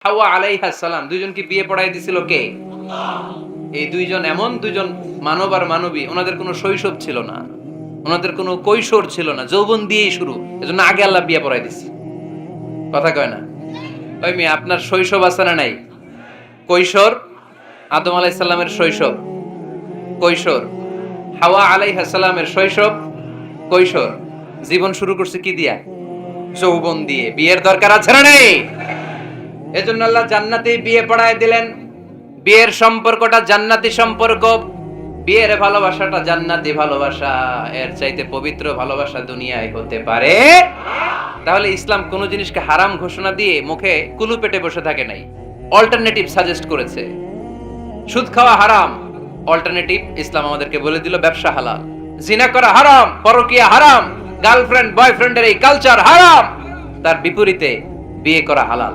হাওয়া আলাইহিস সালাম দুইজনকে বিয়ে পড়াই দিছিল কে? এই দুইজন এমন দুইজন মানব আর মানবী, ওনাদের কোনো শৈশব ছিল না, ওনাদের কোনো কৈশোর ছিল না, যৌবন দিয়েই শুরু। এজন্য আগে আল্লাহ বিয়ে পড়াই দিছে। কথা কয় না? ওই মেয়ে, আপনার শৈশব আছে না নাই? কৈশোর আদম আলাইহিস সালামের শৈশব, কৈশোর হাওয়া আলাইহিস সালামের শৈশব, কৈশোর। জীবন শুরু করছে কি দিয়া? যৌবন দিয়ে। বিয়ের দরকার আছে না নাই? এজন্য আল্লাহ জান্নাতেই বিয়ে পড়ায় দিলেন। বিয়ের সম্পর্কটা জান্নাতি সম্পর্ক, বিয়ের ভালোবাসাটা জান্নাতি ভালোবাসা। এর চাইতে পবিত্র ভালোবাসা দুনিয়ায় হতে পারে? তাহলে ইসলাম কোন জিনিসকে হারাম ঘোষণা দিয়ে মুখে কুলু পেটে বসে থাকে নাই, অল্টারনেটিভ সাজেস্ট করেছে। সুদ খাওয়া হারাম, অল্টারনেটিভ ইসলাম আমাদেরকে বলে দিল ব্যবসা হালাল। জিনা করা হারাম, পরকিয়া হারাম, গার্লফ্রেন্ড বয়ফ্রেন্ডের এই কালচার হারাম, তার বিপরীতে বিয়ে করা হালাল।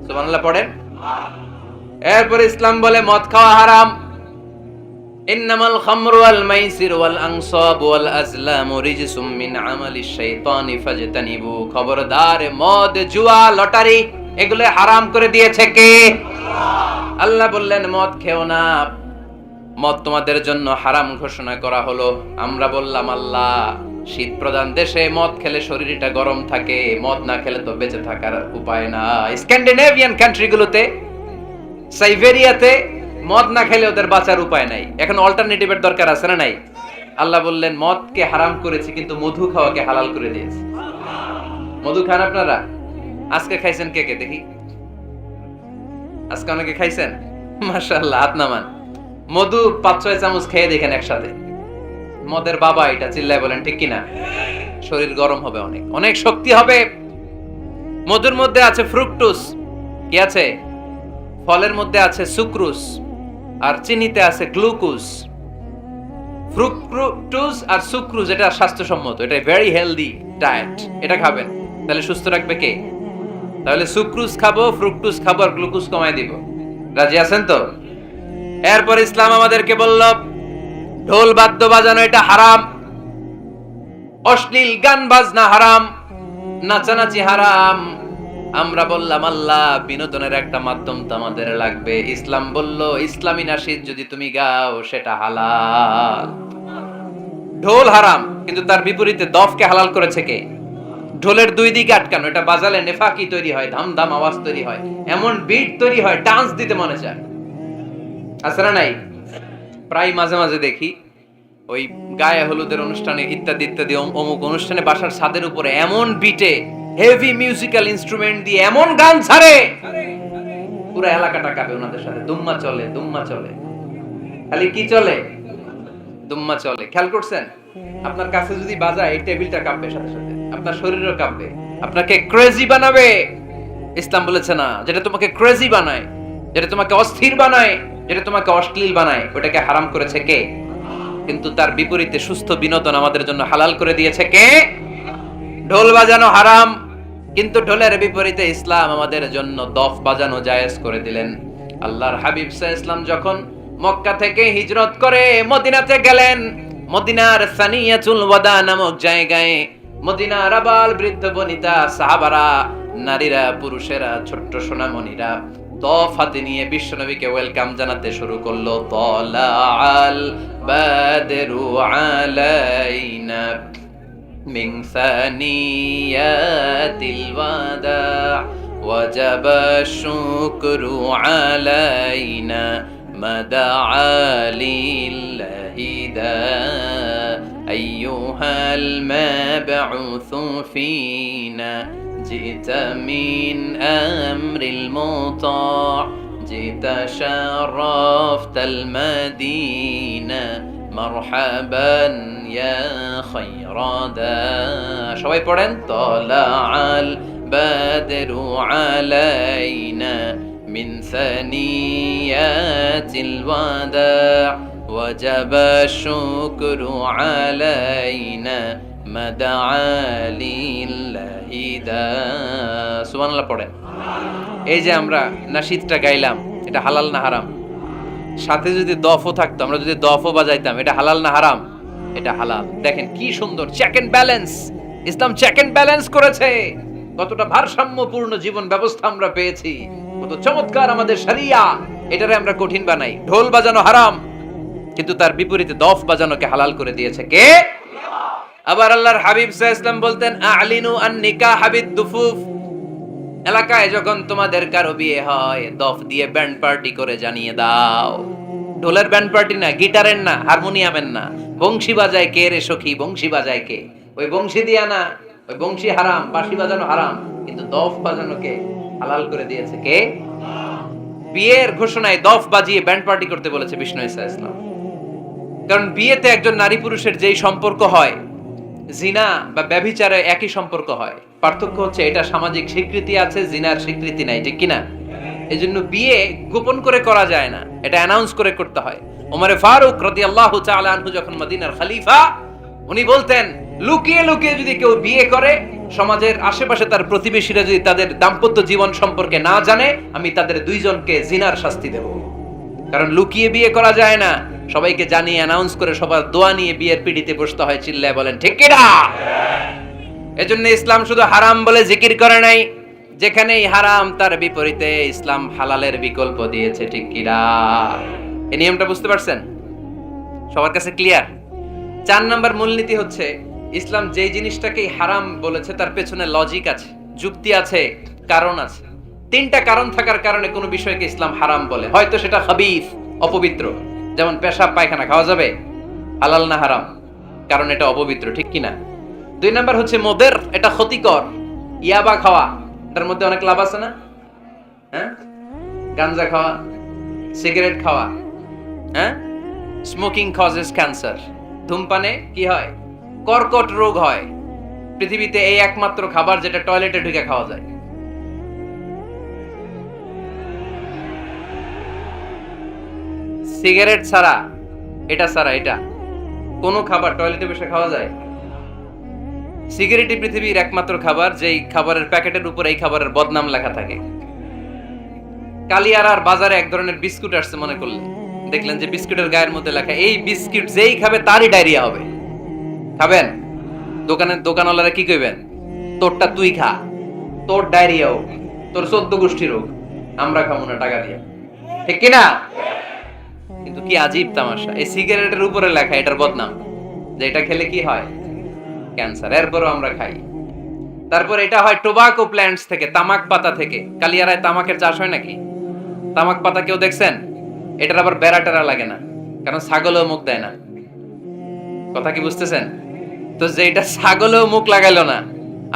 সুবহানাল্লাহ পড়েন। এরপর ইসলাম বলে মদ খাওয়া হারাম। ইন্নামাল খামরু ওয়াল মাইসির ওয়াল আনসাব ওয়াল আজলামু রিজসুম মিন আমালিশ শাইতানি ফাজতানিবু। খবরদার, মদ, জুয়া, লটারি এগুলো হারাম করে দিয়েছে কে? আল্লাহ বললেন মদ খেও না, মদ তোমাদের জন্য হারাম ঘোষণা করা হলো। আমরা বললাম আল্লাহ, শীত প্রধান দেশে মদ খেলে শরীরটা গরম থাকে, মদ না খেলে তো বেঁচে থাকার উপায় না। স্ক্যান্ডিনেভিয়ান কান্ট্রিগুলোতে, সাইবেরিয়াতে মদ না খেলে ওদের বাঁচার উপায় নাই। এখন অল্টারনেটিভের দরকার আছে না নাই? আল্লাহ বললেন মদকে হারাম করেছি, কিন্তু মধু খাওয়াকে হালাল করে দিয়েছি। মধু খান আপনারা? আজকে খাইছেন কে কে দেখি? আজকে অনেকে খাইছেন? মাশাআল্লাহ, হাত নামান। মধু 5-6 চামচ খেয়ে দেখেন একসাথে। মদের বাবা এটা, চিল্লায় বলেন ঠিক কিনা? শরীর গরম হবে, অনেক অনেক শক্তি হবে। মধুর মধ্যে আছে ফ্রুকটোজ, কি আছে? ফলের মধ্যে আছে সুক্রোজ, আর চিনিতে আছে গ্লুকোজ। ফ্রুকটোজ আর সুক্রোজ এটা স্বাস্থ্যসম্মত, এটা ভেরি হেলদি ডায়েট। এটা খাবেন, তাহলে সুস্থ রাখবে কে? তাহলে সুক্রোজ খাবো, ফ্রুকটোজ খাবো, আর গ্লুকোজ কমায় দিব। রাজি আছেন তো? এরপর ইসলাম আমাদেরকে বলল ঢোল বাদ্য বাজানো এটা হারাম, অশ্লীল গান বাজনা হারাম, নাচানাচি হারাম। আমরা বললাম আল্লাহ, বিনোদনের একটা মাধ্যম তো আমাদের লাগবে। ইসলাম বলল ইসলামী নাশিদ যদি তুমি গাও সেটা হালাল। ঢোল হারাম, কিন্তু তার বিপরীতে দফকে হালাল করেছে কে? ঢোলের দুই দিকে আটকানো, এটা বাজালে নেফাকি তৈরি হয়, ধাম ধাম আওয়াজ তৈরি হয়, এমন বিট তৈরি হয়, ডান্স দিতে মনে চায়। আছে না নাই? প্রায় মাঝে মাঝে দেখি ওই গায়ে হলুদের অনুষ্ঠানে ইত্যাদি ইত্যাদি অমুক অনুষ্ঠানে বাসার ছাদের উপরে এমন বিটে হেভি মিউজিক্যাল ইনস্ট্রুমেন্ট দিয়ে এমন গান ছাড়ে, পুরো এলাকাটা কাঁপে ওনাদের সাথে। দুম্মা চলে, দুম্মা চলে, খালি কি চলে? দুম্মা চলে। খেয়াল করছেন? আপনার কাছে যদি বাজায় এই টেবিলটা কাঁপবে, সাথে সাথে আপনার শরীরও কাঁপবে, আপনাকে ক্রেজি বানাবে। ইসলাম বলেছে না, যেটা তোমাকে ক্রেজি বানায়, যেটা তোমাকে অস্থির বানায়, যেটা তোমাকে অশ্লীল বানায়, ওটাকে হারাম করেছে কে? কিন্তু তার বিপরীতে সুস্থ বিনোদন আমাদের জন্য হালাল করে দিয়েছে কে? ঢোল বাজানো হারাম, কিন্তু ঢোলের বিপরীতে ইসলাম আমাদের জন্য দফ বাজানো জায়েজ করে দিলেন। আল্লাহর হাবিব সাল্লাল্লাহু আলাইহি ওয়াসাল্লাম যখন মক্কা থেকে হিজরত করে মদিনাতে গেলেন, মদিনার সানিয়াতুল ওয়াদা নামক জায়গায় মদিনার আবাল বৃদ্ধ বনিতা, সাহাবারা, নারীরা, পুরুষেরা, ছোট্ট সোনামণিরা দফ হাতে নিয়ে বিশ্বনবীকে ওয়েলকাম জানাতে শুরু করলো। তালাআল বাদরু আলাইনা মিন সানিয়াতিল ওয়াদা ওয়াজাবা শুকরু আলাইনা মাদাআ লিল্লাহি দা আইয়ুহাল মাবউসু ফিনা জিতা মিন আমরিল মুতা' জিতা শারাফতাল মাদিনা মারহাবান ইয়া খায়রাদা। সবাই পড়েন তালাআল বাদরু আলাইনা মিন সানিয়াতিল ওয়াদা' ওয়াজাবা শুকরু আলাইনা মাদাআ লিল্লাহি দা। সুবহানাল্লাহ পড়েন। এই যে আমরা নাশিদটা গাইলাম, এটা হালাল না হারাম? সাথে যদি দফও থাকতো, আমরা যদি দফও বাজাইতাম, এটা হালাল না হারাম? এটা হালাল। দেখেন কি সুন্দর check and balance. Islam check and balance করেছে। কতটা ভারসাম্যপূর্ণ জীবন ব্যবস্থা আমরা পেয়েছি। কত চমৎকার আমাদের শরিয়া, এটারে আমরা কঠিন বানাই। ঢোল বাজানো হারাম, কিন্তু তার বিপরীতে দফ বাজানোকে হালাল করে দিয়েছে কে? আবার আল্লাহর হাবিব সাল্লাল্লাহু আলাইহি ওয়াসাল্লাম বলতেন, আ'লিনু আন নিকাহ বিদ-দুফুফ। এলাকায় যখন তোমাদের কারো বিয়ে হয়, দফ দিয়ে ব্যান্ড পার্টি করে জানিয়ে দাও। ঢোলের ব্যান্ড পার্টি না, গিটারের না, হারমোনিয়ামের না। বংশী বাজায় কে রে সখী, বংশী বাজায় কে? ওই বংশী দিয়া না, ওই বংশী হারাম, বাঁশি বাজানো হারাম, কিন্তু দফ বাজানোকে হালাল করে দিয়েছে কে? বিয়ের ঘোষণায় দফ বাজিয়ে ব্যান্ড পার্টি করতে বলেছে বিষ্ণু ঈসা ইসলাম। কারণ বিয়েতে একজন নারী পুরুষের যেই সম্পর্ক হয়, জিনা বা ব্যভিচারে একই সম্পর্ক হয়। পার্থক্য হচ্ছে এটা সামাজিক স্বীকৃতি আছে, জিনার স্বীকৃতি নাই, ঠিক কিনা? এই জন্য বিয়ে গোপন করে করা যায় না, এটা অ্যানাউন্স করে করতে হয়। ওমরে ফারুক রাদিয়াল্লাহু তাআলা আনহু যখন মদিনার খলিফা, উনি বলতেন লুকিয়ে লুকিয়ে যদি কেউ বিয়ে করে, সমাজের আশেপাশে তার প্রতিবেশীরা যদি তাদের দাম্পত্য জীবন সম্পর্কে না জানে, আমি তাদের দুইজনকে জিনার শাস্তি দেব। কারণ লুকিয়ে বিয়ে করা যায় না, সবাইকে জানিয়ে অ্যানাউন্স করে সবার দোয়া নিয়ে বিয়ের পিড়িতে বসতে হয়। চিল্লায় বলেন ঠিক কিনা? এজন্য ইসলাম শুধু হারাম বলে জিকির করে নাই, যেখানেই হারাম তার বিপরীতে ইসলাম হালালের বিকল্প দিয়েছে, ঠিক কিনা? এই নিয়মটা বুঝতে পারছেন? সবার কাছে ক্লিয়ার? 4 নাম্বার মূলনীতি হচ্ছে, ইসলাম যেই জিনিসটাকে হারাম বলেছে তার পেছনে লজিক আছে, যুক্তি আছে, কারণ আছে। 3টা কারণ থাকার কারণে কোনো বিষয়কে ইসলাম হারাম বলে। হয়তো সেটা খাবিস, অপবিত্র, যেমন পেশাব পায়খানা খাওয়া যাবে, হালাল না হারাম? কারণ এটা অপবিত্র, ঠিক কিনা? 2 নাম্বার হচ্ছে মুদির, এটা ক্ষতিকর। ইয়াবা খাওয়া, এটার মধ্যে অনেক লাভ আছে না? হ্যাঁ, গাঞ্জা খাওয়া, সিগারেট খাওয়া, হ্যাঁ, স্মোকিং কজেস ক্যান্সার। ধূমপানে কি হয়? কর্কট রোগ হয়। পৃথিবীতে এই একমাত্র খাবার যেটা টয়লেটে ঢুকে খাওয়া যায়। সিগারেট ছাড়া, এটা ছাড়া, এটা কোন খাবার টয়লেটে বসে খাওয়া যায়? সিগারেটই পৃথিবীর একমাত্র খাবার যেই খাবারের প্যাকেটের উপর এই খাবারের বদনাম লেখা থাকে। কালিয়ারার বাজারে এক ধরনের বিস্কুট আসছে, মনে করলেন, দেখলেন যে বিস্কুটের গায়ের মধ্যে লেখা এই বিস্কুট যেই খাবে তারই ডায়রিয়া হবে। খাবেন? দোকানওয়ালারা কি কইবেন? তোরটা তুই খা, তোর ডায়রিয়া হোক, তোর 14 গোষ্ঠী রোগ, আমরা খাবো না টাকা দিয়ে, ঠিক কিনা? কিন্তু কি আজীব তামাশা, এই সিগারেটের উপরে লেখা এটার বদনাম, যে এটা খেলে কি হয়? ক্যান্সার। এরপরও আমরা খাই। তারপর এটা হয় টোবাকো প্ল্যান্টস থেকে, তামাক পাতা থেকে। কালিয়ারায় তামাকের চাষ হয় নাকি? তামাক পাতা কেউ দেখছেন? এটার আবার বেড়া টেরা লাগে না, কারণ ছাগলও মুখ দেয় না। কথা কি বুঝতেছেন? তো যেটা ছাগলও মুখ লাগাইলো না,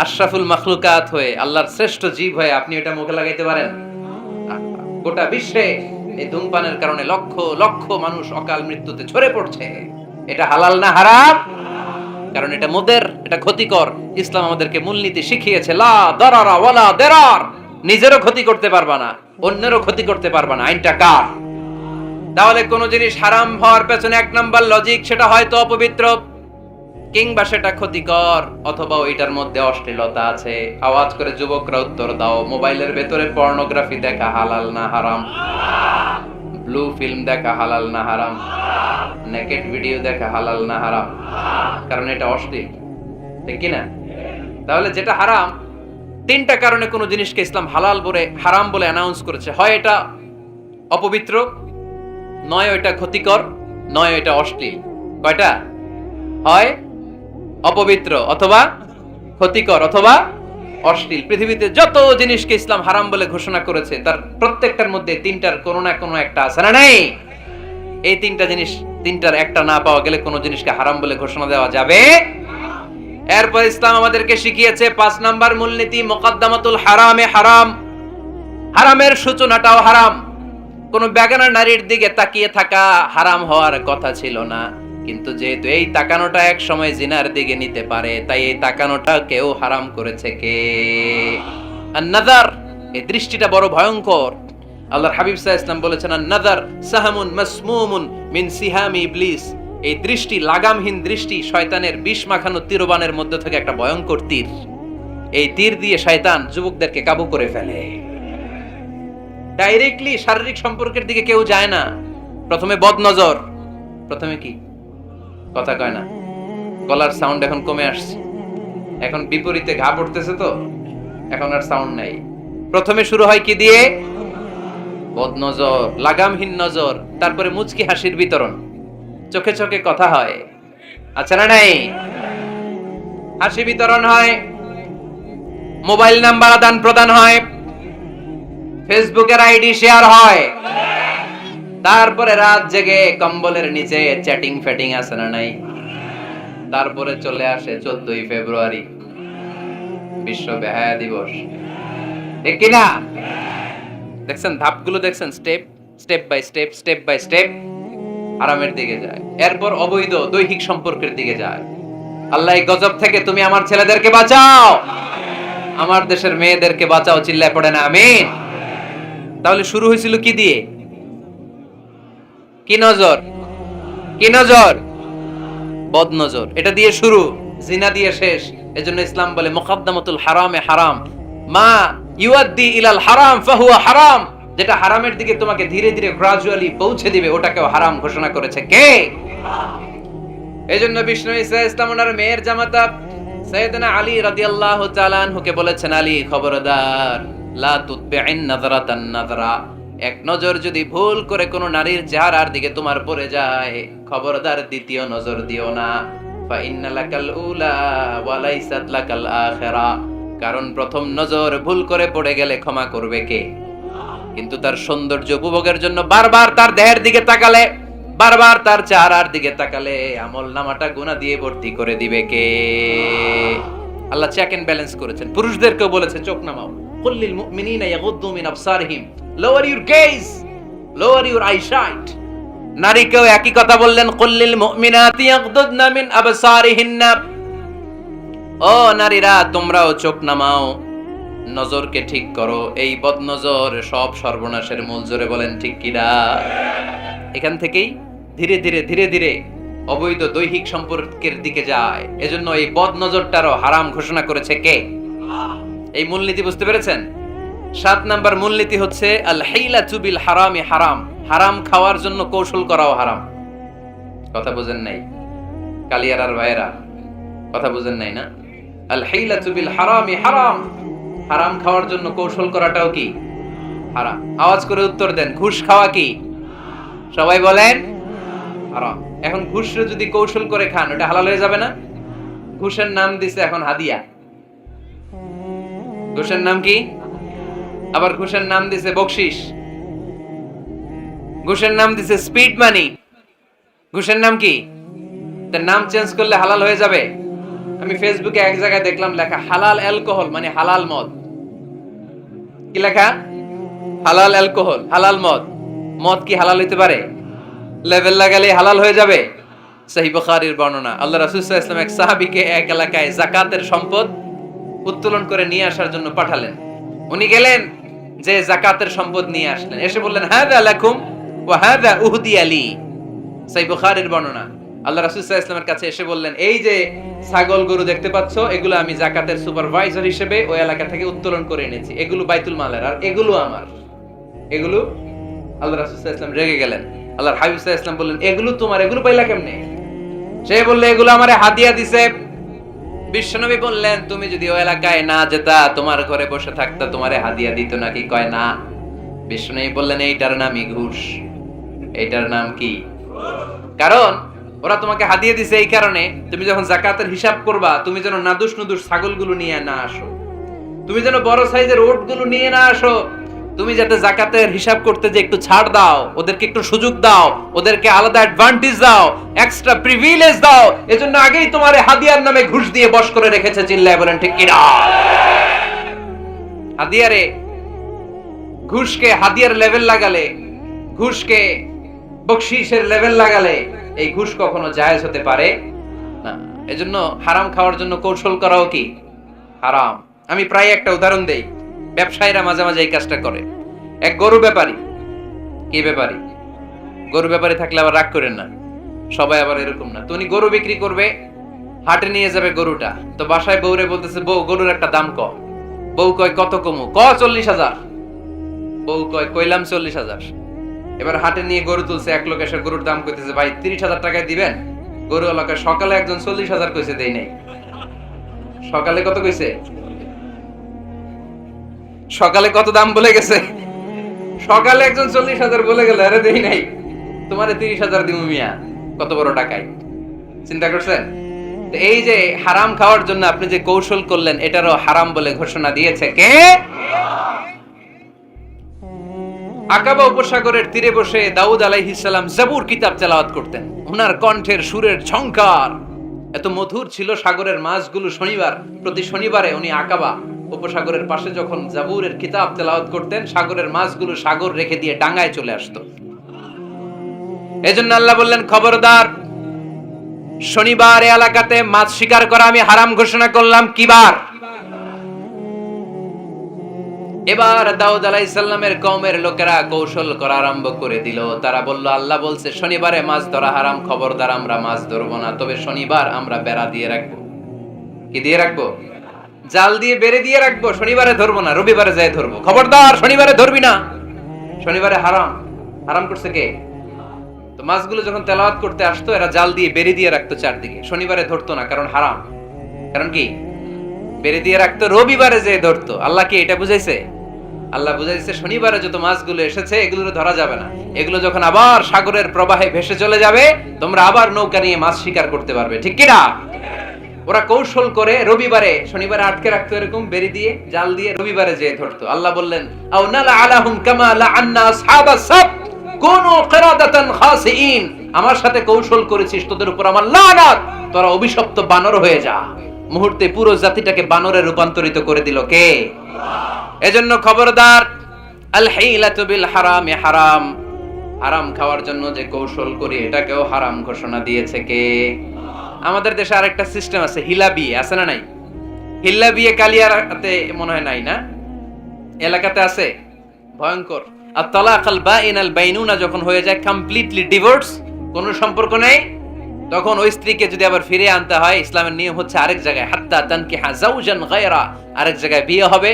আশরাফুল মাখলুকাত হয়ে, আল্লাহর শ্রেষ্ঠ জীব হয়ে আপনি এটা মুখে লাগাইতে পারেন? গোটা বিশ্বে এই ধূমপানের কারণে লক্ষ লক্ষ মানুষ অকাল মৃত্যুতে ঝরে পড়ছে। এটা হালাল না হারাম? কারণ এটা মুদির, এটা ক্ষতিকর। ইসলাম আমাদেরকে মূলনীতি শিখিয়েছে, লা দারারা ওয়ালা দিরার। নিজেরও ক্ষতি করতে পারবা না, অন্যেরও ক্ষতি করতে পারবা না। আইনটা কার? তাহলে কোন জিনিস হারাম হওয়ার পেছনে 1 নাম্বার লজিক, সেটা হয়তো অপবিত্র, কিংবা সেটা ক্ষতিকর, অথবা ওইটার মধ্যে অশ্লীলতা আছে। আওয়াজ করে যুবকরা উত্তর দাও, মোবাইলের ভেতরে পর্নোগ্রাফি দেখা হালাল না হারাম? ব্লু ফিল্ম দেখা হালাল না হারাম? নেকেড ভিডিও দেখা হালাল না হারাম? কারণ এটা অশ্লীল, ঠিক কি না? তাহলে যেটা হারাম, 3টা কারণে কোন জিনিসকে ইসলাম হালাল বলে, হারাম বলে অ্যানাউন্স করেছে। হয় এটা অপবিত্র, নয় এটা ক্ষতিকর, নয় এটা অশ্লীল। কয়টা? হয় অপবিত্র, অথবা ক্ষতিকর, অথবা অশ্লীল। পৃথিবীতে যত জিনিসকে ইসলাম হারাম বলে ঘোষণা করেছে, তার প্রত্যেকটার মধ্যে 3টার কোনো না কোনো একটা আছে না নাই? এই 3টা জিনিস, 3টার একটা না পাওয়া গেলে কোনো জিনিসকে হারাম বলে ঘোষণা দেওয়া যাবে। এরপর ইসলাম আমাদেরকে শিখিয়েছে 5 নাম্বার মূলনীতি, মুকদ্দামাতুল হারামে হারাম। হারামের সূচনাটাও হারাম। কোন বেগানা নারীর দিকে তাকিয়ে থাকা হারাম হওয়ার কথা ছিল না, কিন্তু যেহেতু এই তাকানোটা এক সময় জিনার দিকে নিতে পারে, তাই এই তাকানোটা কেউ হারাম করেছে কে? আন-নাযার, এই দৃষ্টিটা বড় ভয়ঙ্কর। আল্লাহর হাবিব সাল্লাল্লাহু আলাইহি ওয়াসাল্লাম বলেছেন, আন-নাযার সাহামুন মাসমুমুন মিন সিহামি ইবলিস। এই দৃষ্টি, লাগামহীন দৃষ্টি, শয়তানের বিষ মাখানো তীরবানের মধ্যে থেকে একটা ভয়ঙ্কর তীর। এই তীর দিয়ে শয়তান যুবকদেরকে কাবু করে ফেলে। ডাইরেক্টলি শারীরিক সম্পর্কের দিকে কেউ যায় না, প্রথমে বদনজর। প্রথমে কি কথা কয় না, গলার সাউন্ড এখন কমে আসছে, এখন বিপরীতে ঘা পড়তেছে, তো এখন আর সাউন্ড নাই। প্রথমে শুরু হয় কি দিয়ে? বদ নজর, লাগামহীন নজর, তারপরে মুচকি হাসির বিতরণ, চোখে চোখে কথা হয়, আচ্ছা না নাই? হাসি বিতরণ হয়, মোবাইল নাম্বার আদান প্রদান হয়, ফেসবুকের আইডি শেয়ার হয়, তারপরে রাত জেগে কম্বলের নিচে চ্যাটিং ফ্যাটিং আছে না নাই? তারপরে চলে আসে 14ই ফেব্রুয়ারি, বিশ্ব বেহায়া দিবস, ঠিক কিনা? দেখছেন ধাপগুলো, দেখছেন step step by step, step by step আরামের দিকে যায়, এরপর অবৈধ দৈহিক সম্পর্কের দিকে যায়। আল্লাহ এই গজব থেকে তুমি আমার ছেলেদেরকে বাঁচাও, আমার দেশের মেয়েদেরকে বাঁচাও, চিল্লায় পড়ে না আমিন। তাহলে শুরু হয়েছিল কি দিয়ে? কি নজর? কি নজর? বদ নজর, এটা দিয়ে শুরু, জিনা দিয়ে শেষ। এজন্য ইসলাম বলে মুকাদ্দামাতুল হারামে হারাম, মা ইউআদ্দি ইলাল হারাম ফাহুয়া হারাম, যেটা হারামের দিকে তোমাকে ধীরে ধীরে গ্রাজুয়ালি পৌঁছে দিবে, ওটাকেও হারাম ঘোষণা করেছে কে? এজন্য বিষ্ণু ঈসা ইসলাম ওনার মেয়ের জামাতা সাইয়েদনা আলী রাদিয়াল্লাহু তাআলা আনহুকে বলেছেন, আলী খবরদার, লা তুতবি'ন নাযরাতান নাযরা, এক নজর যদি ভুল করে কোন নারীর চেহারার দিকে তোমার পড়ে যায়, খবরদার দ্বিতীয় নজর দিও না। ফা ইন্না লাকাল উলা ওয়া লাইসাত লাকাল আখিরা, কারণ প্রথম নজর ভুল করে পড়ে গেলে ক্ষমা করবে কে? কিন্তু তার সৌন্দর্য উপভোগের জন্য বারবার তার দেহের দিকে তাকালে, বারবার তার চেহারার দিকে তাকালে আমল নামাটা গুনাহ দিয়ে ভর্তি করে দিবে কে? আল্লাহ চেক এন্ড ব্যালেন্স করেছেন। পুরুষদেরকেও বলেছে চোখ নামাও, কুল্লিল মুমিনিনা ইয়াগুদ্দু মিন আবসারিহিম, lower your gaze, lower your eyesight. নারীকেও একই কথা বললেন, কুল্লিল মুমিনাতি ইয়াগুদ্দুনা মিন আবসারিহিন্না, ও নারীরা তোমরাও চোখ নামাও, নজরকে ঠিক করো, এই বদ নজর সব সর্বনাশের মূল। জোরে বলেন ঠিক কিনা? এখান থেকেই ধীরে ধীরে ধীরে ধীরে অবৈধ দৈহিক সম্পর্কের দিকে যায়। এজন্য এই বদ নজরটারও হারাম ঘোষণা করেছে কে? এই মূলনীতি বুঝতে পেরেছেন? 7 নাম্বার মূলনীতি হচ্ছে আল হাইলাতু বিল হারামি হারাম, হারাম খাওয়ার জন্য কৌশল করাও হারাম। কথা বুঝেন নাই কালিয়ারার ভাইরা? কথা বুঝেন নাই না? আল হাইলাতু বিল হারামি হারাম, হারাম খাওয়ার জন্য কৌশল করাটাও কি হারাম? আওয়াজ করে উত্তর দেন, ঘুষ খাওয়া কি? সবাই বলেন হারাম। এখন ঘুষরে যদি কৌশল করে খান, ওটা হালাল হয়ে যাবে না? ঘুষের নাম দিছে এখন হাদিয়া। ঘুষের নাম কি? আবার ঘুষের নাম দিছে বকশিস, ঘুষের নাম দিছে স্পিড মানি। ঘুষের নাম কি? তার নাম চেঞ্জ করলে হালাল হয়ে যাবে? আমি ফেসবুকে এক জায়গায় দেখলাম লেখা হালাল অ্যালকোহল, মানে হালাল মদ। কি লেখা? হালাল অ্যালকোহল, হালাল মদ। মদ কি হালাল হইতে পারে? লেভেল লাগালে হালাল হয়ে যাবে? সহিহ বুখারীর বর্ণনা, আল্লাহ রাসূল সাল্লাল্লাহু আলাইহি ওয়াসাল্লাম এক সাহাবীকে এক এলাকায় যাকাতের সম্পদ উত্তোলন করে নিয়ে আসার জন্য পাঠালেন। উনি গেলেন, যে যাকাতের সম্পদ নিয়ে আসলেন, এসে বললেন হাযা লাকুম ওয়া হাযা উহদিয়া লি। সহিহ বুখারীর বর্ণনা, আল্লাহ রাসূল সাল্লাল্লাহু আলাইহি ওয়াসাল্লামের কাছে এসে বললেন, এই যে ছাগল গরু দেখতে পাচ্ছ, এগুলো আমি যাকাতের সুপারভাইজার হিসেবে ওই এলাকা থেকে উত্তোলন করে এনেছি, এগুলো বাইতুল মালের, আর এগুলো আমার। এগুলো? আল্লাহ রাসূল সাল্লাল্লাহু আলাইহি ওয়াসাল্লাম রেগে গেলেন। আল্লাহর হাবিব সাল্লাল্লাহু আলাইহি ওয়াসাল্লাম বললেন, এগুলো তোমার, এগুলো পাইলা কেমনে? সে বলল, এগুলো আমারে হাদিয়া দিছে। বিশ্বনবী বললেন, তুমি যদি ওই এলাকায় না যেতা, তোমার ঘরে বসে থাকতা, তোমারে হাদিয়া দিত নাকি? কয় না। বিশ্বনবী বললেন, এইটার নামই ঘুষ। এইটার নাম কি? কারণ ওরা তোমাকে হাদিয়া দিছে এই কারণে, তুমি যখন যাকাতের হিসাব করবা, তুমি যেন নাদুস নুদুস ছাগলগুলো নিয়ে না আসো, তুমি যেন বড় সাইজের ওটগুলো নিয়ে না আসো, তুমি যাতে যাকাতের হিসাব করতে যে একটু ছাড় দাও, ওদেরকে একটু সুযোগ দাও, ওদেরকে আলাদা অ্যাডভান্টেজ দাও, এক্সট্রা প্রিভিলেজ দাও, এজন্য আগেই তোমারে হাদিয়ার নামে ঘুষ দিয়ে বশ করে রেখেছে। চিল্লায় বলেন ঠিক কি না? হাদিয়ারে, ঘুষকে হাদিয়ার লেভেল লাগালে, ঘুষকে বকশিশের লেভেল লাগালে এই ঘুষ কখনো জায়েজ হতে পারে না। এজন্য হারাম খাওয়ার জন্য কৌশল করাও কি হারাম। আমি প্রায় একটা উদাহরণ দেই, ব্যবসায়ীরা মাঝে মাঝে এই কাজটা করে। এক গরু ব্যাপারী, কি ব্যাপারী? গরু ব্যাপারী থাকলে আবার রাগ করেন না, সবাই আবার এরকম না। তো উনি গরু বিক্রি করবে, হাটে নিয়ে যাবে গরুটা, তো বাসায় বউরে বলতেছে, বউ গরুর একটা দাম ক। বউ কয় কত কমু? ক 40,000। বউ কয় কইলাম 40,000। এবার হাটে নিয়ে গরু তুলছে, এক লোক এসে গরুর দাম কইতেছে, ভাই 30,000 টাকায় দিবেন? গরু এলাকায় সকালে একজন 40,000 কইছে, দেই নাই। সকালে কত কইছে? সকালে কত দাম বলে গেছে? সকালে একজন 40,000 বলে গেল, আরে দেই নাই, তোমারে 30,000 দিমু মিয়া, কত বড় টাকাই। চিন্তা করছেন? এই যে হারাম খাওয়ার জন্য আপনি যে কৌশল করলেন, এটারও হারাম বলে ঘোষণা দিয়েছে কে? আকাবা উপসাগরের তীরে বসে দাউদ আলাইহিস সালাম জাবুর কিতাব তেলাওয়াত করতেন। ওনার কণ্ঠের সুরের ঝংকার এত মধুর ছিল, সাগরের মাছগুলো প্রতি শনিবারে উনি আকাবা উপসাগরের পাশে যখন জাবুরের কিতাব তেলাওয়াত করতেন, সাগরের মাছগুলো সাগর রেখে দিয়ে ডাঙায় চলে আসতো। এজন্য আল্লাহ বললেন, খবরদার, শনিবার এই এলাকাতে মাছ শিকার করা আমি হারাম ঘোষণা করলাম। কিবার? এবার দাউদ আলাইহিস সালামের কওমের লোকেরা কৌশল করা আরম্ভ করে দিল। তারা বলল, আল্লাহ বলছে শনিবারে মাছ ধরা হারাম, খবরদার আমরা মাছ ধরবো না, তবে শনিবার আমরা বেড়া দিয়ে রাখবো। কি দিয়ে রাখবো? জাল দিয়ে বেড়ে দিয়ে রাখবো। শনিবারে ধরবো না, রবিবারে যাই ধরবো। খবরদার, শনিবারে ধরবি না, শনিবারে হারাম। হারাম করছে কে? তো মাছগুলো যখন তেলাওয়াত করতে আসতো, এরা জাল দিয়ে বেড়ে দিয়ে রাখতো চারদিকে, শনিবারে ধরতো না, কারণ হারাম। কারণ কি? বেড়ে দিয়ে রাখতো, রবিবারে যে ধরতো। আল্লাহ কি এটা বুঝাইছে? আল্লাহ বুঝাইছে শনিবারে যত মাছগুলো এসেছে এগুলো ধরা যাবে না, এগুলো যখন আবার সাগরের প্রবাহে ভেসে চলে যাবে, তোমরা আবার নৌকা নিয়ে মাছ শিকার করতে পারবে। ঠিক কি না? ওরা কৌশল করে রবিবারে, শনিবারে আটকে রাখতো, এরকম বেড়ে দিয়ে জাল দিয়ে রবিবারে যে ধরতো। আল্লাহ বললেন, আও নালা আলাহুম কামা লাআন্না আসহাবাস সাবত কুনু কিরাদাতান খাসিইন। আমার সাথে কৌশল করেছিস, তোদের উপর আমার লানাত, তোরা অভিশপ্ত বানর হয়ে যা। মুহূর্তে পুরো জাতিটাকে বানরে রূপান্তরিত করে দিল কে? এজন্য খবরদার, আল হিলাতু বিল হারামি হারাম। হারাম খাওয়ার জন্য যে কৌশল করি, এটাকেও হারাম ঘোষণা দিয়েছে কে? আমাদের দেশে আরেকটা সিস্টেম আছে, হিলা বিয়ে আছে না নাই? হিলা বিয়ে কালিয়াতে মনে হয় নাই না? এলাকাতে আছে, ভয়ঙ্কর। আর তালাক আল বাইন আল বাইনুনা যখন হয়ে যায় কমপ্লিটলি ডিভোর্স, কোনো সম্পর্ক নেই, তখন ওই স্ত্রীকে যদি আবার ফিরে আনতে হয়, ইসলামের নিয়ম হচ্ছে আরেক জায়গায় হাত্তা তানকিহা যাওজান গায়রা, আরেক জায়গায় বিয়ে হবে,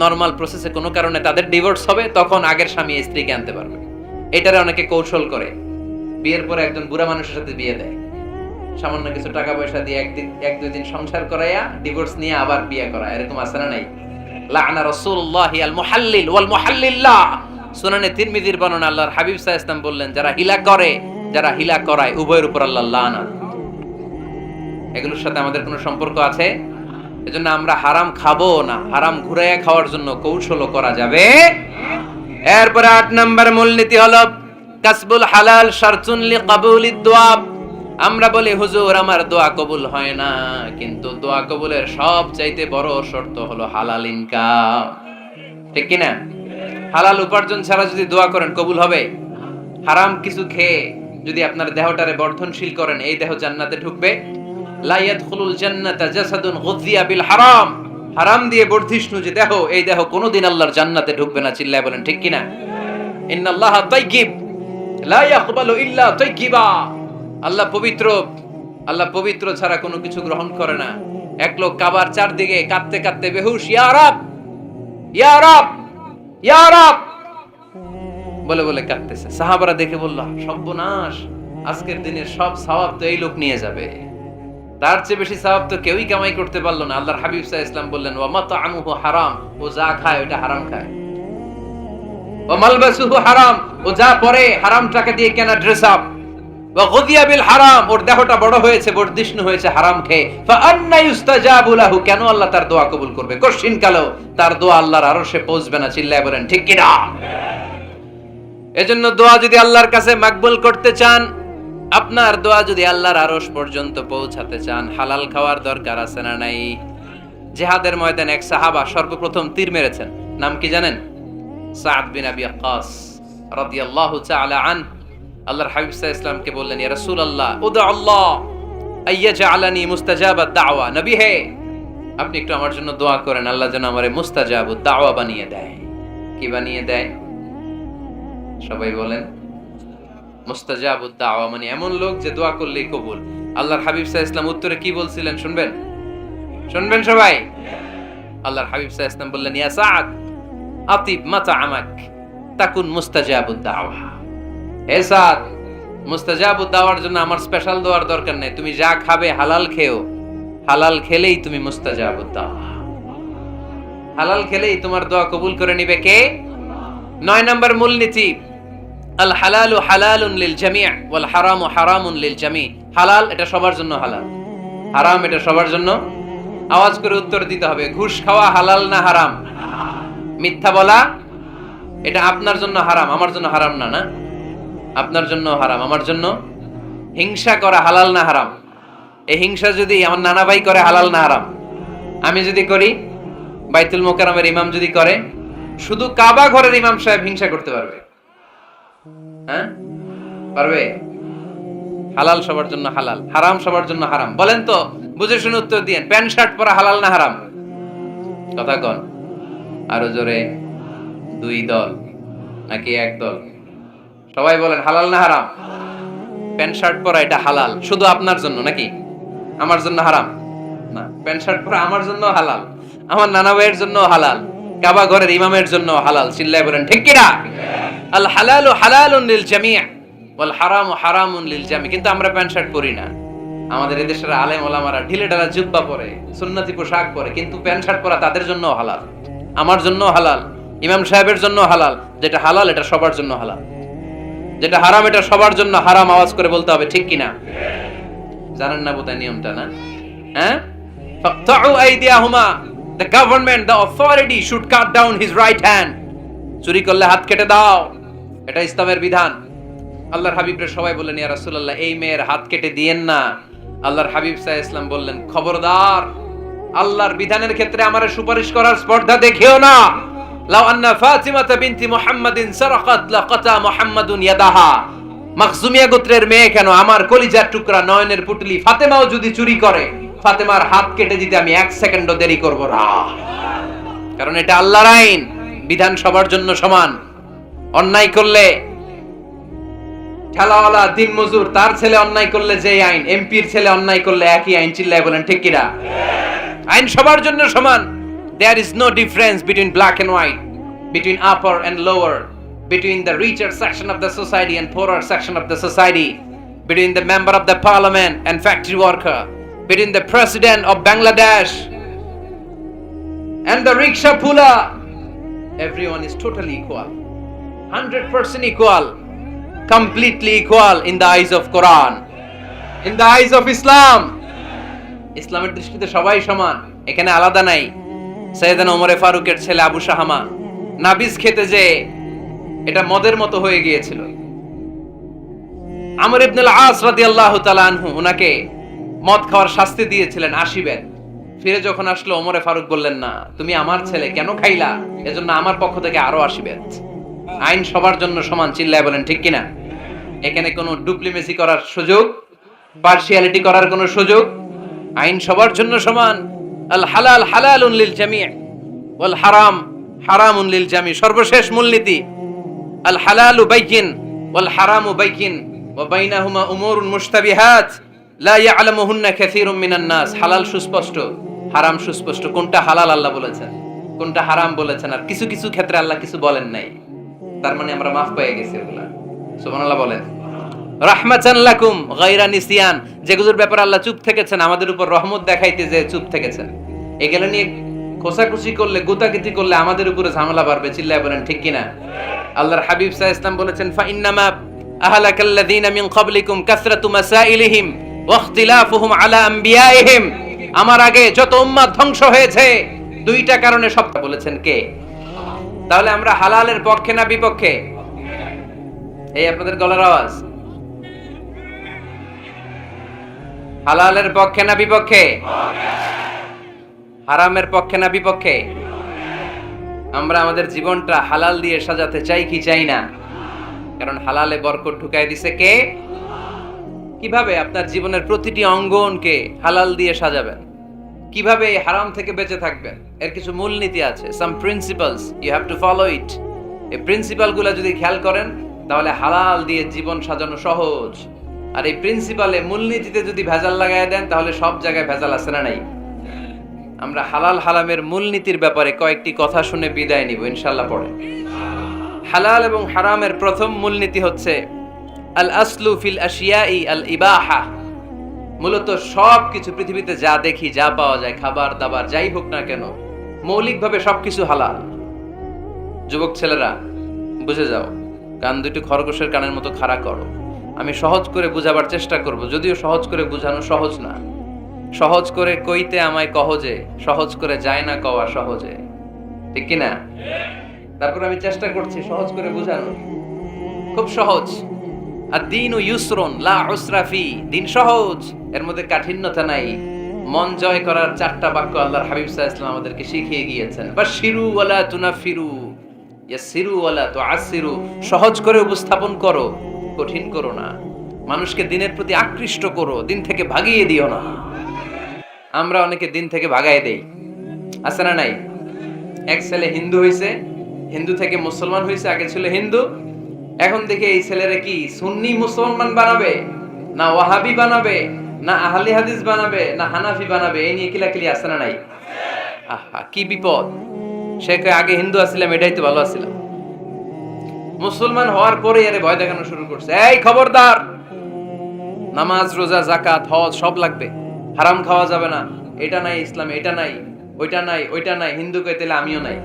নরমাল প্রসেসে কোনো কারণে তাদের ডিভোর্স হবে, তখন আগের স্বামী স্ত্রীকে আনতে পারবে। এটারে অনেকে কৌশল করে, বিয়ের পরে একজন বুড়া মানুষের সাথে বিয়ে দেয়, সামান্য কিছু টাকা পয়সা দিয়ে এক দুই দিন সংসার করাইয়া ডিভোর্স নিয়ে আবার বিয়ে করা। এরকম আছে না নাই? লাআনা রাসূলুল্লাহি আল মুহাল্লিল ওয়াল মুহাল্লিল্লাহ। সুনানে তিরমিজির বর্ণনা, আল্লাহর হাবিব সাল্লাল্লাহু আলাইহি ওয়াসাল্লাম বললেন, যারা হিলা করে, যারা হিলা করায়, উভয়ের উপর আল্লাহর লানাত। এগুলোর সাথে আমাদের কোনো সম্পর্ক আছে? এজন্য আমরা হারাম খাবো না, হারাম ঘুরাইয়া খাওয়ার জন্য কৌশলও করা যাবে। এরপরে 8 নম্বর মূলনীতি হলো কাসবুল হালাল শারতুন লিকাবুলিদ দুআ। আমরা বলি, হুজুর আমার দোয়া কবুল হয় না, কিন্তু দোয়া কবুলের সবচাইতে বড় শর্ত হলো হালাল ইনকাম। ঠিক কি না? হালাল উপার্জন ছাড়া যদি দোয়া করেন, কবুল হবে? হারাম কিছু খেয়ে যদি আপনার দেহটারে বর্ধনশীল করেন, এই দেহ জান্নাতে ঢুকবে? লা ইয়াদখুলুল জান্নাতা জাসাদুন গুযিয়া বিল হারাম। হারাম দিয়ে বর্ধিষ্ণু যে দেহ, এই দেহ কোনোদিন আল্লাহর জান্নাতে ঢুকবে না। চিল্লায় বলেন ঠিক কি না? ইন্নাল্লাহা তাইয়্যিব লা ইয়াকবালু ইল্লা তাইয়্যিবা। আল্লাহ পবিত্র, আল্লাহ পবিত্র ছাড়া কোনো কিছু গ্রহণ করে না। এক লোক কাবার চারদিকে কাঁদতে কাঁদতে বেহুশ, ইয়া রাব, ইয়া রাব, ইয়া রাব বলে বলে কাঁদতেছে। সাহাবারা দেখে বলল, সর্বনাশ, আজকের দিনের সব সওয়াব তো এই লোক নিয়ে যাবে, তার চেয়ে বেশি সওয়াব তো কেউই কামাই করতে পারলো না। আল্লাহর হাবিব সাল্লাল্লাহু আলাইহি ওয়াসাল্লাম বললেন, ওয়া মাতআমুহু হারাম, ও যা খায় ওটা হারাম খায়। ওয়া মালবাসুহু হারাম, ও যা পরে হারাম টাকা দিয়ে কেনা ড্রেস আপ। ওয়া গুযিয়া বিল হারাম, ওর দেহটা বড় হয়েছে, বর্ধিষ্ণু হয়েছে হারাম খেয়ে। ফা আন্না ইউস্তাজাবু লাহু, কেন আল্লাহ তার দোয়া কবুল করবে? কঠিন কালো তার দোয়া আল্লাহর আরশে পৌঁছবে না। চিল্লায় বলেন ঠিক কি না? এজন্য দোয়া যদি আল্লাহর কাছে মাকবুল করতে চান, আপনার দোয়া যদি আল্লাহর আরশ পর্যন্ত পৌঁছাতে চান, হালাল খাওয়ার দরকার আছে না নাই? জিহাদের ময়দানে এক সাহাবা সর্বপ্রথম তীর মেরেছেন, নাম কি জানেন? সাদ বিন আবি ওয়াক্কাস রাদিয়াল্লাহু তাআলা আন। আল্লাহর হাবিব সাল্লাল্লাহু আলাইহি ওয়াসাল্লামকে বললেন, ইয়া রাসূলুল্লাহ, উদু আল্লাহ আইয়াজআলানি মুস্তাজাবাদ দাওয়া। নবী হে, আপনি একটু আমার জন্য দোয়া করেন, আল্লাহ যেন আমারে মুস্তাজাবুদ দাওয়া বানিয়ে দেয়। কি বানিয়ে দেয়? সবাই বলেন। মুস্তাজাবুদ দাওয়া মানে এমন লোক যে দোয়া করলেই কবুল। আল্লাহর হাবিব সাল্লাল্লাহু আলাইহি ওয়াসাল্লাম উত্তরে কি বলছিলেন শুনবেন? শুনবেন সবাই? আল্লাহর হাবিব সাল্লাল্লাহু আলাইহি ওয়াসাল্লাম বললেন, ইয়া সাদ আতিব মাতআমাক তাকুন মুস্তাজাবুদ দাওয়া। হে সাদ, মুস্তাজাবুদ দাওয়ার জন্য আমার স্পেশাল দোয়ার দরকার নেই, তুমি যা খাবে হালাল খেও, হালাল খেলেই তুমি মুস্তাজাবুদ দাওয়া। হালাল খেলেই তোমার দোয়া কবুল করে নিবে কে? 9 নম্বর মূলনীতি, আল হালালু হালালুন লিল জামি' ওয়াল হারামু হারামুন লিল জামি'। হালাল এটা সবার জন্য হালাল, হারাম এটা সবার জন্য। আওয়াজ করে উত্তর দিতে হবে, ঘুষ খাওয়া হালাল না হারাম? মিথ্যা বলা এটা আপনার জন্য হারাম, আমার জন্য হারাম না? না, আপনার জন্য হারাম, আমার জন্য। হিংসা করা হালাল না হারাম? এই হিংসা যদি আমার নানা ভাই করে হালাল না হারাম? আমি যদি করি, বাইতুল মোকাররমের ইমাম যদি করে, শুধু কাবা ঘরের ইমাম সাহেব হিংসা করতে পারবে? হ্যাঁ পারবে? হালাল সবার জন্য হালাল, হারাম সবার জন্য হারাম। বলেন তো, বুঝে শুনে উত্তর দিয়েন, প্যান্ট শার্ট পরা হালাল না হারাম? কথা কন আরো জোরে। 2 দল নাকি 1 দল? সবাই বলেন হালাল না হারাম? প্যান্ট শার্ট পরা এটা হালাল শুধু আপনার জন্য নাকি আমার জন্য হারাম? না, প্যান্ট শার্ট পরা আমার জন্য হালাল, আমার নানা ভাইয়ের জন্য হালাল, কাবা ঘরের ইমামের জন্য হালাল। চিল্লায় বলেন ঠিক কি না? আল হালালু হালালুন লিল জামি' ওয়াল হারামু হারামুন লিল জামি'। কিন্তু আমরা প্যান্ট শার্ট পরি না। আমাদের এদেশের আলেম ওলামারা ঢিলে ঢালা জুব্বা পরে, সুন্নতি পোশাক পরে, কিন্তু প্যান্ট শার্ট পরা তাদের জন্য হালাল, আমার জন্য হালাল, ইমাম সাহেবের জন্য হালাল। যেটা হালাল এটা সবার জন্য হালাল, যেটা হারাম এটা সবার জন্য হারাম। আওয়াজ করে বলতে হবে ঠিক কিনা? জানেন না বোধহয় নিয়মটা, না? হ্যাঁ, ফাকতাউ আইদিয়াহুমা, the government, the authority should cut down his right hand. চুরি করলে হাত কেটে দাও, এটা ইসলামের বিধান। আল্লাহর হাবিবরে সবাই বললেন, ইয়া রাসূলুল্লাহ, এই মেয়ের হাত কেটে দিয়েন না। আল্লাহর হাবিব সাল্লাল্লাহু আলাইহি ওয়াসাল্লাম বললেন, খবরদার, আল্লাহর বিধানের ক্ষেত্রে আমারে সুপারিশ করার স্পর্ধা দেখিও না। লাউ আন্না ফাতিমাতা বিনতি মুহাম্মাদিন সারাকাত লাকাতা মুহাম্মাদুন ইয়াদাহা। মাখজুমিয়া গোত্রের মেয়ে কেন, আমার কলিজার টুকরা নয়নের পুটলি ফাতেমাও যদি চুরি করে, ফাতেমার হাত কেটে দিতে আমি 1 সেকেন্ডও দেরি করব না। কারণ এটা আল্লাহর আইন, বিধান সবার জন্য সমান। অন্যায় করলে ঠেলাওয়ালা দিন মজুর, তার ছেলে অন্যায় করলে যে আইন, এমপির ছেলে অন্যায় করলে একই আইন। চিল্লায় বলেন ঠিক কিনা? আইন সবার জন্য সমান। There is no difference between black and white, between upper and lower, between the richer section of the society and poorer section of the society, between the member of the parliament and factory worker, between the president of Bangladesh and the rickshaw puller. Everyone is totally equal, 100% equal, completely equal in the eyes of Quran, in the eyes of Islam. ইসলামের দৃষ্টিতে সবাই সমান, এখানে আলাদা নাই। সাইয়েদনা ওমর ফারুকের ছেলে আবু শাহামা নাবিজ খেতে যে এটা মদের মতো হয়ে গিয়েছিল। আমর ইবনে আল-আস রাদিয়াল্লাহু তাআলা আনহু উনাকে মদ খাওয়ার শাস্তি দিয়েছিলেন 80 বেত। ফিরে যখন আসলো, ওমরে ফারুক বললেন, না, তুমি আমার ছেলে কেন খাইলা, এজন্য আমার পক্ষ থেকে আরো 80 বেত। আইন সবার জন্য সমান। চিল্লায় বলেন ঠিক কিনা? এখানে কোনো ডুপ্লিমেসি করার সুযোগ, পার্সিয়ালিটি করার কোনো সুযোগ, আইন সবার জন্য সমান। আল হালাল হালালুন লিল জামি' ওয়াল হারাম হারামুন লিল জামি'। সর্বশেষ মূলনীতি, আল হালালু বাইয়িন ওয়াল হারামু বাইয়িন ওয়া বাইনাহুমা উমুরুন মুশতাবিহাত লা ইয়ালামুহুন্না কাসীরুম মিনান নাস। হালাল সুস্পষ্ট, হারাম সুস্পষ্ট। কোনটা হালাল আল্লাহ বলেছেন, কোনটা হারাম বলেছেন, আর কিছু কিছু ক্ষেত্রে আল্লাহ কিছু বলেন নাই, তার মানে আমরা মাফ পেয়ে গেছি ওগুলা। সুবহানাল্লাহ বলেন। রাহমাতান লাকুম গায়রা নিসিয়ান, যেগুলোর ব্যাপারে আল্লাহ চুপ থেকেছেন, আমাদের উপর রহমত দেখাইতে যে চুপ থেকেছেন। এগুলো নিয়ে খোসাখুশি করলে, গুতাগুতি করলে আমাদের উপরে ঝামেলা বাড়বে। চিল্লায় বলেন ঠিক কিনা? আল্লাহর হাবিব সাল্লাল্লাহু আলাইহি ওয়াসাল্লাম বলেছেন, ফা ইন্নামা আহলাকাল্লাযীনা মিন ক্বাবলিকুম কাসরাতু মাসাইলিহিম ওয়া ইখতিলাফুহুম আলা আমবিয়াইহিম। আমার আগে যত উম্মাত ধ্বংস হয়েছে 2টা কারণে। সবটা বলেছেন কে? তাহলে আমরা হালালের পক্ষে না বিপক্ষে? এই আপনাদের গলার আওয়াজ, হালালের পক্ষে না বিপক্ষে? হারামের পক্ষে না বিপক্ষে? আমরা আমাদের জীবনটা হালাল দিয়ে সাজাতে চাই কি চাই না? কারণ হালালে বরকত ঢুকাই দিছে কে? কিভাবে আপনার জীবনের প্রতিটি অঙ্গনকে হালাল দিয়ে সাজাবেন, কিভাবে এই হারাম থেকে বেঁচে থাকবেন, এর কিছু মূলনীতি আছে। Some principles, you have to follow it. এই প্রিন্সিপালগুলো যদি খেয়াল করেন, তাহলে হালাল দিয়ে জীবন সাজানো সহজ। আর এই প্রিন্সিপালে, মূলনীতিতে যদি ভেজাল লাগায় দেন, তাহলে সব জায়গায় ভেজাল আছে না নাই? আমরা হালাল হারামের মূলনীতির ব্যাপারে কয়েকটি কথা শুনে বিদায় নিব ইনশাআল্লাহ। পড়ে হালাল এবং হারামের প্রথম মূলনীতি হচ্ছে আল আসলু ফিল আশিয়াই আল ইবাহা। মূলত সব কিছু পৃথিবীতে যা দেখি, যা পাওয়া যায়, খাবার দাবার যাই হোক না কেন, মৌলিকভাবে সবকিছু হালাল। যুবক ছেলেরা, বুঝে যাও, কান দুটি খরগোশের কানের মতো খাড়া করো। আমি সহজ করে বুঝাবার চেষ্টা করব, যদিও সহজ করে বুঝানো সহজ না। সহজ করে কইতে আমায় কহজে, সহজ করে যায় না কওয়া সহজে, ঠিক কি না? তারপর আমি চেষ্টা করছি সহজ করে বুঝানোর। খুব সহজ। আর দিন ও ইউসরুন লা উসরা ফি, দিন সহজ, এর মধ্যে কাঠিন্যতা নাই। মন জয় করার 4টা বাক্য আল্লাহর হাবিব সাল্লাল্লাহু আলাইহি ওয়াসাল্লাম আমাদেরকে শিখিয়ে গিয়েছেন। বাশিরু ওয়ালা তুনাফিরু, ইয়াসিরু ওয়ালা তুআসিরু, সহজ করে উপস্থাপন করো, কঠিন করো না। মানুষকে দিনের প্রতি আকৃষ্ট করো, দিন থেকে ভাগিয়ে দিও না। আমরা অনেকে দিন থেকে ভাগায় দেই, আছে না নাই? এক ছেলে হিন্দু হইছে, হিন্দু থেকে মুসলমান হইছে, আগে ছিল হিন্দু, এখন দেখে এই ছেলেরা কি সুন্নি মুসলমান বানাবে, না ওয়াহাবি বানাবে, না আহলি হাদিস বানাবে, না হানাফি বানাবে, এই নিয়ে কিলাকিলি, আছে না নাই? আহা, কি বিপদ! সে কয় আগে হিন্দু আছিলাম, এটাই তো ভালো আছিলাম। মুসলমান হওয়ার পরে এর ভয় দেখানো শুরু করছে, এই খবরদার, নামাজ রোজা যাকাত হজ সব লাগবে, হারাম খাওয়া যাবে না, এটা নাই ইসলামে, এটা নাই, ওইটা নাই, ওইটা নাই। হিন্দু কই তাহলে আমিও নাই,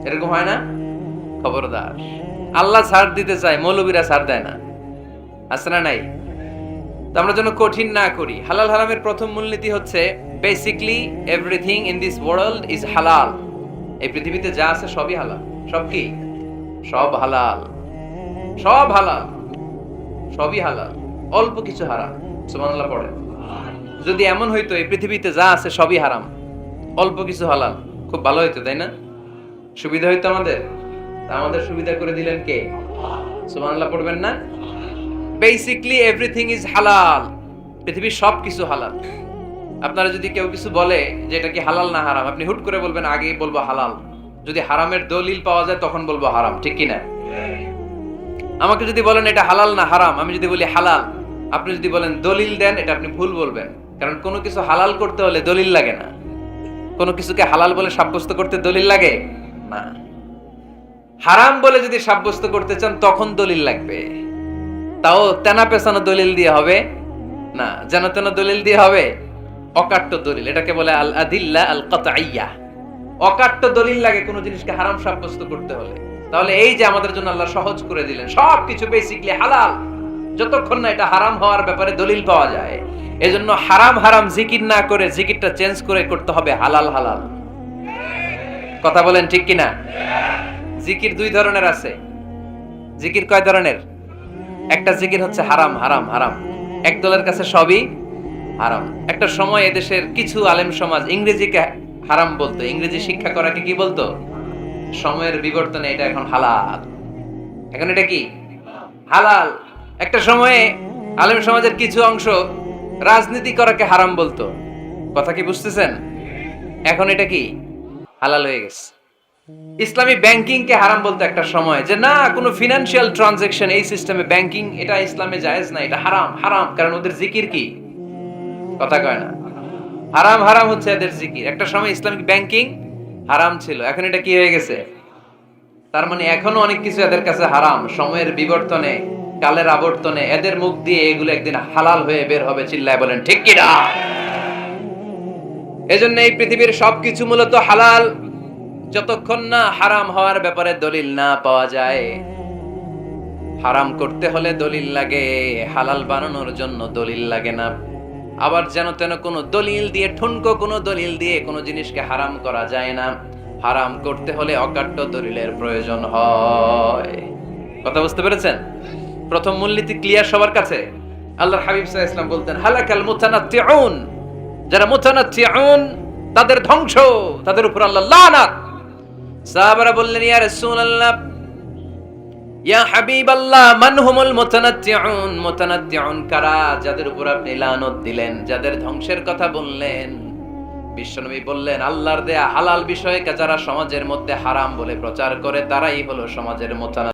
এরকম হয় না? খবরদার, আল্লাহ ছাড় দিতে চায়, মৌলবীরা ছাড় দেয় না, আছে না নাই? তো আমরা যেন কঠিন না করি। হালাল হারামের প্রথম মূলনীতি হচ্ছে basically everything in this world is হালাল। এই পৃথিবীতে যা আছে সবই হালাল। সব কি? সব হালাল, সব হালাল, সবই হালাল, অল্প কিছু হারাম। সুবহানাল্লাহ পড়ে। যদি এমন হইতো এই পৃথিবীতে যা আছে সবই হারাম, অল্প কিছু হালাল, খুব ভালো হইতো, তাই না? সুবিধা হইতো আমাদের। আমাদের সুবিধা করে দিলেন কে? সুবহানাল্লাহ পড়বেন না? বেসিকলি এভরিথিং ইজ হালাল, পৃথিবীর সব কিছু হালাল। আপনারা যদি কেউ কিছু বলে যে এটা কি হালাল না হারাম, আপনি হুট করে বলবেন আগে বলবো হালাল, যদি হারামের দলিল পাওয়া যায় তখন বলবো হারাম, ঠিক কি না? আমাকে যদি বলেন এটা হালাল না হারাম, আমি যদি বলি হালাল, আপনি যদি বলেন দলিল দেন, এটা আপনি ভুল বলবেন। কারণ কোনো কিছু হালাল করতে হলে দলিল লাগে না। কোনো কিছুকে হালাল বলে সাব্যস্ত করতে দলিল লাগে না। হারাম বলে যদি সাব্যস্ত করতে চান তখন দলিল লাগবে, তাও তেনা পেছানো দলিল দিয়ে হবে না, যেন তেন দলিল দিয়ে হবে, অকাট্য দলিল, এটাকে বলে আল আদিল্লা আল কাতঈয়া। অকাট্য দলিল লাগে কোনো জিনিসকে হারাম সাব্যস্ত করতে হলে। তাহলে এই যে আমাদের জন্য আল্লাহ সহজ করে দিলেন, সবকিছু বেসিকলি হালাল, যতক্ষণ না এটা হারাম হওয়ার ব্যাপারে দলিল পাওয়া যায়। এজন্য হারাম হারাম জিকির না করে জিকিরটা চেঞ্জ করে করতে হবে হালাল হালাল। কথা বলেন ঠিক কিনা? জিকির 2 ধরনের আছে। জিকির কয় ধরনের? একটা জিকির হচ্ছে হারাম হারাম হারাম, এক দলের কাছে সবই হারাম। একটা সময় এদেশের কিছু আলেম সমাজ ইংরেজিকে হারাম বলতো, ইংরেজি শিক্ষা করাকে কি বলতো? সময়ের বিবর্তনে এটা এখন হালাল। এখন এটা কি? হালাল। একটা সময়ে আলেম সমাজের কিছু অংশ রাজনীতি করাকে হারাম বলতো, কথা কি বুঝতেছেন? এখন এটা কি? হালাল হয়ে গেছে। ইসলামী ব্যাংকিং কে হারাম বলতো একটা সময়, যে না কোনো ফিনান্সিয়াল ট্রানজাকশন এই সিস্টেমে ব্যাংকিং এটা ইসলামে জায়েজ না, এটা হারাম হারাম, কারণ ওদের জিকির কি? কথা কয় না? হারাম হারাম হচ্ছে এদের জিকির। একটা সময় ইসলামিক ব্যাংকিং হারাম ছিল, এখন এটা কি হয়ে গেছে? তার মানে এখনো অনেক কিছু এদের কাছে হারাম। সময়ের বিবর্তনে, কালের আবর্তনে এদের মুখ দিয়ে এগুলো একদিন হালাল হয়ে বের হবে। চিল্লায় বলেন ঠিক কি না? এজন্য এই পৃথিবীর সবকিছু মূলত হালাল, যতক্ষণ না হারাম হওয়ার ব্যাপারে দলিল না পাওয়া যায়। হারাম করতে হলে দলিল লাগে, হালাল বানানোর জন্য দলিল লাগে না। আবার যেন তেন কোনো দলিল দিয়ে, ঠুনকো কোনো দলিল দিয়ে কোনো জিনিসকে হারাম করা যায় না। হারাম করতে হলে অকাট্য দলিলের প্রয়োজন হয়। কথা বুঝতে পেরেছেন? প্রথম মূলনীতি ক্লিয়ার সবার কাছে? আল্লাহর হাবিব সাল্লাল্লাহু আলাইহি ওয়াসাল্লাম বলতেন হালাকাল মুতানাত্তিউন, যারা মুতানাত্তিউন তাদের ধ্বংস, তাদের উপর আল্লাহ লানাত। সাহাবারা বললেন ইয়া রাসূলুল্লাহ, ইয়া হাবিবাল্লাহ, মান হুমুল মুতানাত্তিউন? মুতানাত্তিউন কারা যাদের উপর আপনি লানত দিলেন, যাদের ধ্বংসের কথা বললেন? বিশ্বনবী বললেন আল্লাহর দেয়া হালাল বিষয়কে যারা সমাজের মধ্যে হারাম বলে প্রচার করে তারাই হলো সমাজের মুতানাত্তিউন।